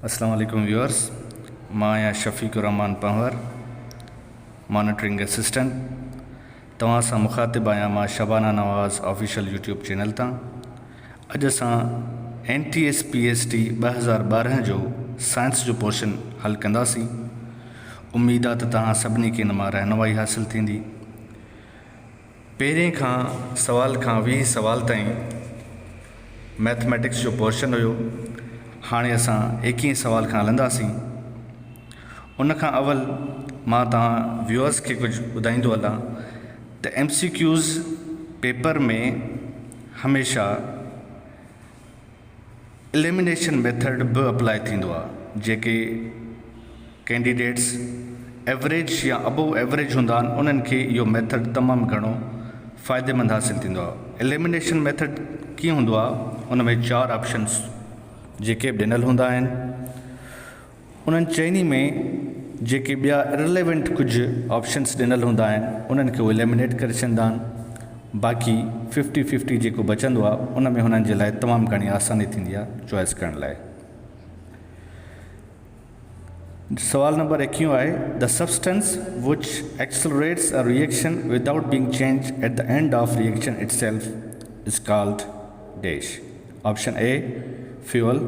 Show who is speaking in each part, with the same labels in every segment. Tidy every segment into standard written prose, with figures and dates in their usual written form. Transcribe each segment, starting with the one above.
Speaker 1: अस्सलाम वालेकुम व्यूअर्स, मां आहियां शफ़ीक़ुर रहमान पंवर, मॉनिटरिंग असिस्टेंट। तव्हां सां मुखातिब आहियां मां शबाना नवाज़ ऑफिशियल यूट्यूब चैनल तां। अॼु असां NTSPST 2012 जो साइंस जो पोर्शन हल कंदासीं। उम्मीद आहे त तव्हां सभिनी खे इन मां रहनुमाई हासिलु थींदी। पहिरें खां सवाल खां 20 सवाल ताईं मैथमेटिक्स जो पोर्शन हुयो। हाणे असां 21 सवाल खां हलंदासीं। उन खां अवल मां तव्हां व्यूअर्स खे कुझु ॿुधाईंदो हलां त MCQs पेपर में हमेशह एलिमिनेशन मेथड बि अप्लाई थींदो आहे। जेके कैंडिडेट्स एवरेज या अबव एवरेज हूंदा आहिनि उन्हनि खे इहो मेथड तमामु घणो फ़ाइदेमंद हासिलु थींदो आहे। एलिमिनेशन मेथड कीअं हूंदो आहे, उन में 4 ऑप्शन्स जेके बि ॾिनल हूंदा आहिनि, उन्हनि चइनी में जेके ॿिया इररिलेवेंट कुझु ऑप्शन्स ॾिनल हूंदा आहिनि उन्हनि खे उहे एलिमिनेट करे छॾींदा आहिनि। बाक़ी 50-50 जेको बचंदो आहे उन में हुननि जे लाइ तमामु घणी आसानी थींदी आहे चॉइस करण लाइ। सवाल नंबर 21 आहे, the substance which accelerates a reaction without being change at the end of reaction itself is called dash. Option A fuel,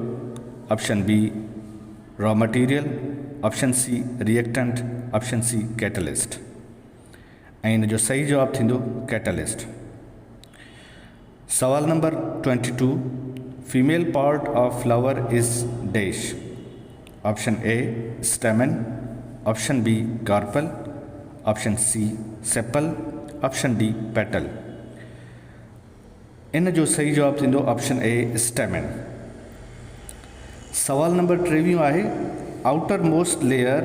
Speaker 1: option B raw material, option C reactant, option C catalyst. ऐं इन जो सही जवाब थींदो catalyst. सवाल नंबर 22, female part of flower is dash. Option A stamen, option B carpel, option C sepal, option D petal. इन जो सही जवाब थींदो ऑप्शन ए स्टेमन। सवाल नंबर 23 आहे, outer most layer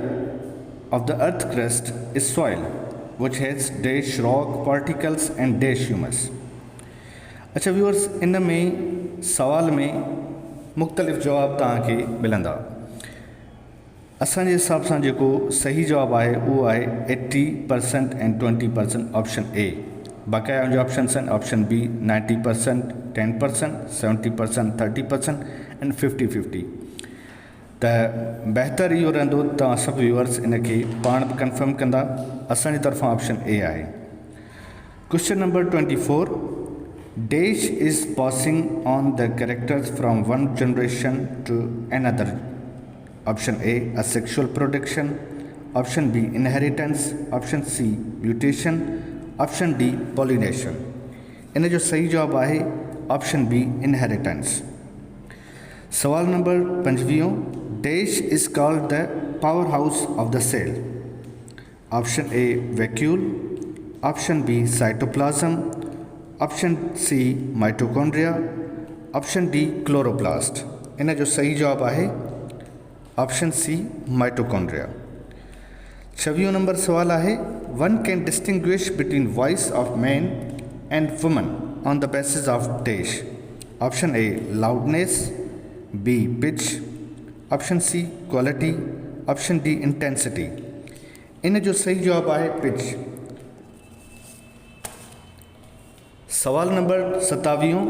Speaker 1: of the earth crust is soil which has dash rock particles and dash humus. अच्छा viewers, इन में सवाल में मुख़्तलिफ़ जवाब तव्हांखे मिलंदा। असांजे हिसाब सां जेको सही जवाबु आहे उहो आहे 80% ऐं 20% ऑप्शन ए। बाक़ाया जो ऑप्शन्स आहिनि ऑप्शन बी 90%, 10%, 70%, 30% एंड 50-50। त बहितर इहो रहंदो तव्हां सभु व्यूअर्स इन खे पाण बि कंफर्म कंदा। असांजी तरफ़ां ऑप्शन ए आहे। Question number 24, dash is passing on the characters from one generation to another. Option A asexual production, option B inheritance, option C mutation, option D pollination. इन जो सही जवाब आहे ऑप्शन बी इनहेरिटेंस। सवाल number 25, dash is called the power house of the cell. Option A vacuole, option B cytoplasm, option C mitochondria, option D chloroplast. इन जो सही जवाब आहे ऑप्शन सी माइटोकॉन्ड्रिया। 26 नंबर सवाल आहे, one can distinguish between voice of man and woman on the basis of dash. Option A loudness, B pitch, option C quality, option D intensity. इन जो सही जवाब आहे पिच। सवाल number 27,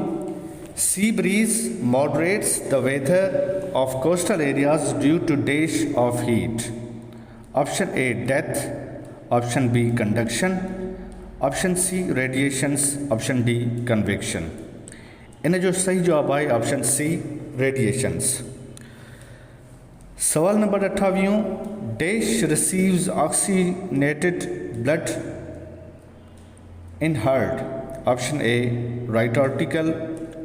Speaker 1: sea breeze moderates the weather of coastal areas due to dash of heat. Option A death, option B conduction, option C radiations, option D convection. इन जो सही जवाब आहे ऑप्शन सी रेडिएशंस। सवाल number 28, dash receives oxygenated blood in heart. Option A right article,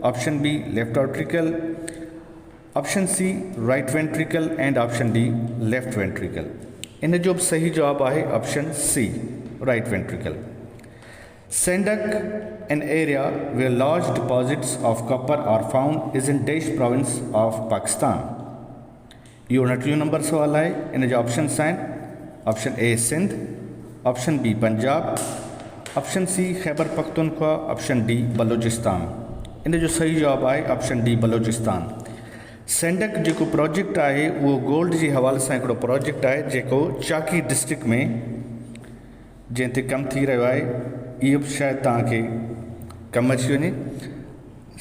Speaker 1: option B left article, option C right ventricle and option D left ventricle. इन जो सही जवाब आहे option C right ventricle. Sandak, an area where large deposits of copper are found, is in Desh province of Pakistan. इहो 29 number सवाल आहे। इन जा ऑप्शन्स आहिनि option A Sindh, option B Punjab, option C Khyber Pakhtunkhwa, option D Balochistan. इन जो सही जवाब आहे ऑप्शन डी बलूचिस्तान। सैंडक जेको प्रोजेक्ट आहे उहो गोल्ड जे हवाले सां हिकिड़ो प्रोजेक्ट आहे जेको चाकी डिस्ट्रिक्ट में जंहिं ते कमु थी रहियो आहे। इहो बि शायदि तव्हांखे कमु अची वञे।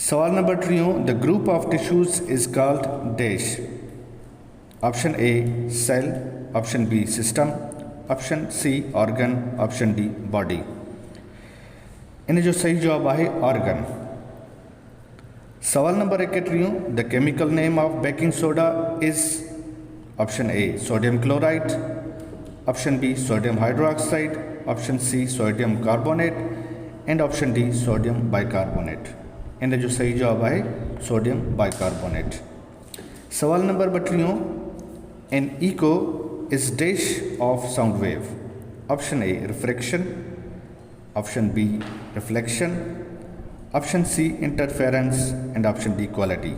Speaker 1: सवाल number 3, the group of tissues is called dash. Option A cell, option B system, option C organ, option D body. इन जो सही जवाब है ऑर्गन। सवाल number 31, the chemical name of baking soda is option A sodium chloride, option B sodium hydroxide, option C sodium carbonate and option D sodium bicarbonate. इन जो सही जवाब है सोडियम बाइकार्बोनेट। सवाल number 32, an eco is dash of sound wave, option A refraction, option B reflection, option C interference and option D quality.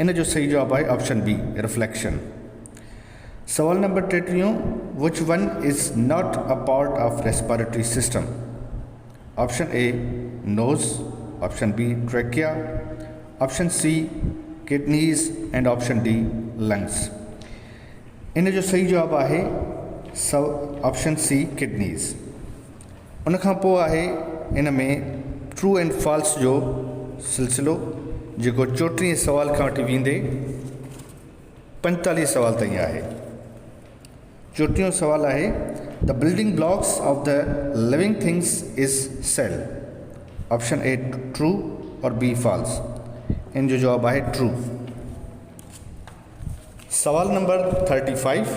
Speaker 1: इन जो सही जवाब है ऑप्शन बी रिफ्लेक्शन। सवाल number 33, which one is not a part of respiratory system, option A nose, option B trachea, option C kidneys and option D lungs. इन जो सही जवाब है ऑप्शन सी किडनीज। उन खां पोइ आहे इन में ट्रू एंड फॉल्स जो सिलसिलो जेको 34 सवाल खां वठी वेंदे 45 सवाल ताईं आहे। 34 सवाल आहे, the building blocks of the living things is cell, option A true और बी फॉल्स। इन जो जवाब है ट्रू। सवाल number 35,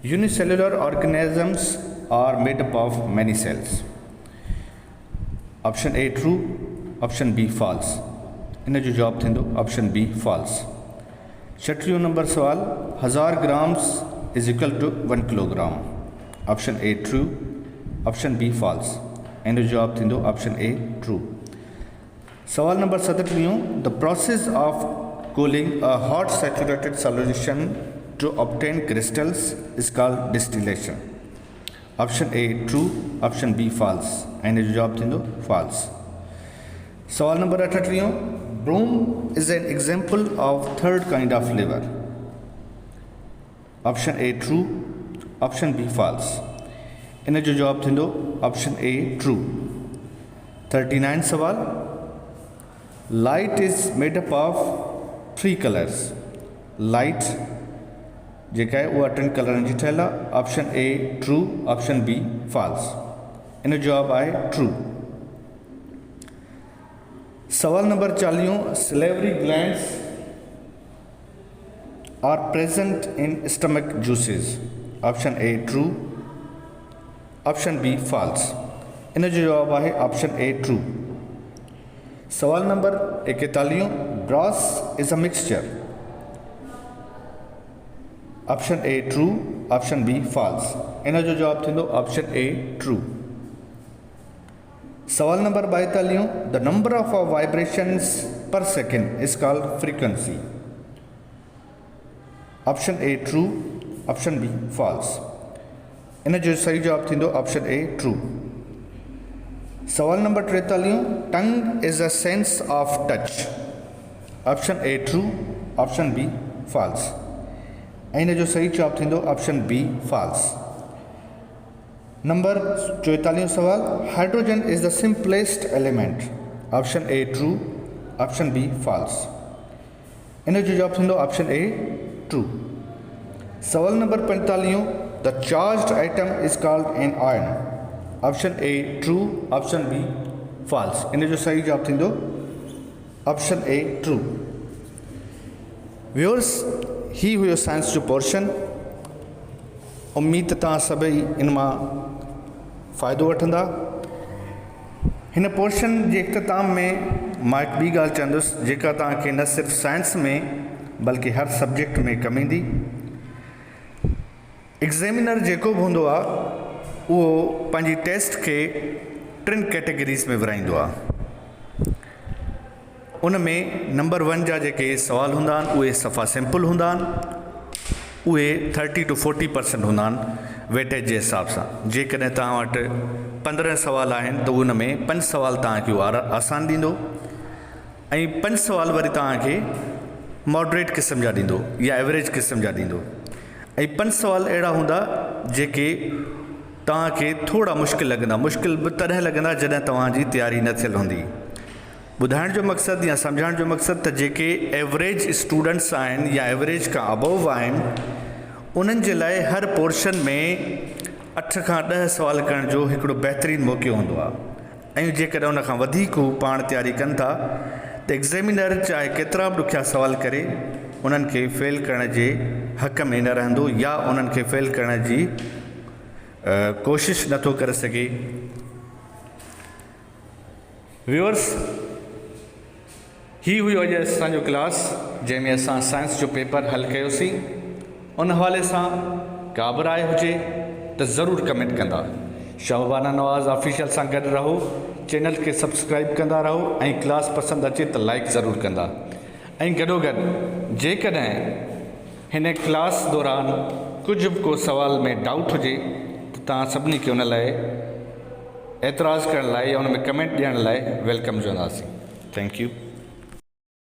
Speaker 1: unicellular organisms are made up of many cells, option A true, option B false. इन जो जवाब थींदो ऑप्शन बी फॉल्स। 36 नंबर सवाल, 1000 grams is equal to 1 kilogram, option A true, option B false. इन जो जवाब थींदो ऑप्शन ए ट्रू। सवाल number 37, the process of cooling a hot saturated solution to obtain crystals is called distillation, option A true, option B false. इन जो जवाब थींदो false. सवाल number 38, broom is an example of third kind of lever, option A true, option B false. इन जो जवाब थींदो option A true. 39 सवाल, light is made up of 3 colours, light जेका है उहा 3 कलरनि जी ठहियल आहे, option A true, option B false. इन जो जवाब आहे ट्रू। सवाल number 40, salivary glands are present in stomach juices, option A true, option B false. इन जो जवाब है ऑप्शन ए ट्रू। सवाल number 41, brass is a mixture, option A true, option B false. इन जो जवाब थींदो ऑप्शन ए ट्रू। सवाल नंबर 42, the number of vibrations per second is called frequency, option A true, option B false. इन जो सही जवाब थींदो ऑप्शन ए ट्रू। सवाल नंबर 43, tongue is a sense of touch, option A true, option B false. इन जो सही जवाब थींदो ऑप्शन बी फॉल्स। नंबर 44 सवाल, hydrogen is the simplest element, option A true, option B false. इन जो जवाब थींदो ऑप्शन ए ट्रू। सवाल number 45, the charged item is called an ion, option A true, option B false. इन जो सही जवाब थींदो ऑप्शन ए ट्रू। व्यूअर्स, ही हुयो साइंस जो पोर्शन। उम्मीद तव्हां सभई इन मां फ़ाइदो वठंदा। हिन पोर्शन जे इख़्तिताम में मां हिकु ॿी ॻाल्हि चवंदुसि जेका तव्हांखे न सिर्फ़ु साइंस में बल्कि हर सब्जेक्ट में कमु ईंदी। एग्ज़ामिनर जेको बि हूंदो आहे उहो पंहिंजी टेस्ट खे 3 कैटेगरीज़ में विराईंदो आहे। उन में नंबर 1 जा जेके सवाल हूंदा आहिनि उहे सफ़ा सिंपल हूंदा आहिनि, उहे 30 to 40% हूंदा आहिनि वेटेज जे हिसाब सां। जेकॾहिं तव्हां वटि 15 सवाल आहिनि त उन में 5 सवाल तव्हांखे उहो आसान ॾींदो ऐं 5 सवाल वरी तव्हांखे मॉडरेट क़िस्म जा ॾींदो या एवरेज क़िस्म जा ॾींदो ऐं 5 सवाल अहिड़ा हूंदा जेके तव्हांखे थोड़ा मुश्किल लॻंदा। मुश्किल बि तॾहिं लॻंदा जॾहिं तव्हांजी तयारी न थियल हूंदी। ॿुधाइण जो मक़सदु या सम्झाइण जो मक़सदु त जेके एवरेज स्टूडेंट्स आहिनि या एवरेज खां अबव आहिनि उन्हनि जे लाइ हर पोर्शन में 8 खां 10 सुवाल करण जो हिकिड़ो बहितरीनु मौक़ो हूंदो आहे। ऐं जेकॾहिं उन खां वधीक हू पाण तयारी कनि था त एग्ज़ामिनर चाहे केतिरा बि ॾुखिया सुवाल करे उन्हनि खे फेल करण जे हक़ में न रहंदो या उन्हनि खे फेल करण जी कोशिश नथो करे सघे। व्यूअर्स, ही हुई अॼु असांजो क्लास जंहिंमें असां साइंस जो पेपर हल कयोसीं। उन हवाले सां का बि राय हुजे त ज़रूरु कमेंट कंदा। शहबाना नवाज़ ऑफिशियल सां गॾु रहो, चैनल खे सब्सक्राइब कंदा रहो ऐं क्लास पसंदि अचे त लाइक ज़रूरु कंदा। ऐं गॾोगॾु जेकॾहिं हिन क्लास दौरान कुझु बि को सवाल में डाउट हुजे त तव्हां सभिनी खे उन लाइ एतिराज़ु करण लाइ या उन में कमेंट ॾियण लाइ वेलकम चवंदासीं। Thank U.